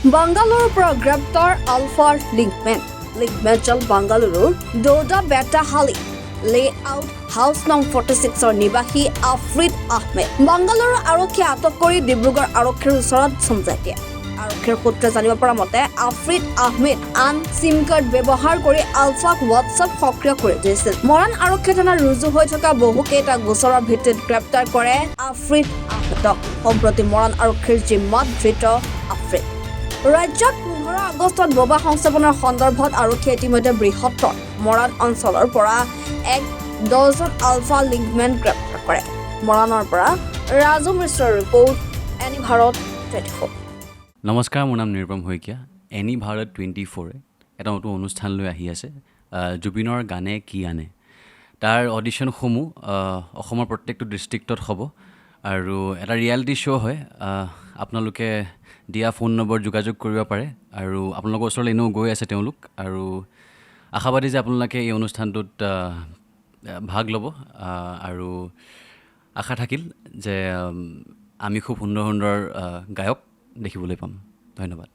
বাংগালুৰুৰ পৰা গ্ৰেপ্তাৰ আলফাৰ লিংকমেন জল বাংগালুৰুৰ দৌদা বেটাহালি লেআউট হাউচ নং 46ৰ নিবাসী আফ্ৰিদ আহমেদ বাংগালুৰু আৰক্ষীয়ে আটক কৰি ডিব্ৰুগড় আৰক্ষীৰ ওচৰত চমজাই দিয়ে। আৰক্ষীৰ সূত্ৰে জানিব পৰা মতে আফ্ৰিদ আহমেদ আন চিম কাৰ্ড ব্যৱহাৰ কৰি আলফাক হোৱাটছআপ সক্ৰিয় কৰি দিছিল। মৰাণ আৰক্ষী থানাত ৰুজু হৈ থকা বহুকেইটা গোচৰৰ ভিত্তিত গ্ৰেপ্তাৰ কৰে আফ্ৰিদ আহমেদক। সম্প্ৰতি মৰাণ আৰক্ষীৰ জিম্মাত ধৃত আফ্ৰিদ। ৰাজ্যত 15 আগষ্টত বোমা সংস্থাপনৰ সন্দৰ্ভত আৰক্ষীয়ে ইতিমধ্যে বৃহত্তৰ মৰাণ অঞ্চলৰ পৰা 10জন আলফা লিংকমেন গ্ৰেপ্তাৰ কৰে। মৰাণৰ পৰা ৰাজু মিশ্ৰৰ ৰিপৰ্ট, এনি ভাৰত 24। নমস্কাৰ, মোৰ নাম নিৰুপম শইকীয়া। এনি ভাৰত 24 এটা নতুন অনুষ্ঠান লৈ আহি আছে, জুবিনৰ গানে কি আনে। তাৰ অডিশ্যনসমূহ অসমৰ প্ৰত্যেকটো ডিষ্ট্ৰিক্টত হ'ব আৰু এটা ৰিয়েলিটি শ্ব' হয়। আপোনালোকে দিয়া ফোন নম্বৰ যোগাযোগ কৰিব পাৰে আৰু আপোনালোকৰ ওচৰলৈ এনেও গৈ আছে তেওঁলোক, আৰু আশাবাদী যে আপোনালোকে এই অনুষ্ঠানটোত ভাগ ল'ব আৰু আশা থাকিল যে আমি খুব সুন্দৰ সুন্দৰ গায়ক দেখিবলৈ পাম। ধন্যবাদ।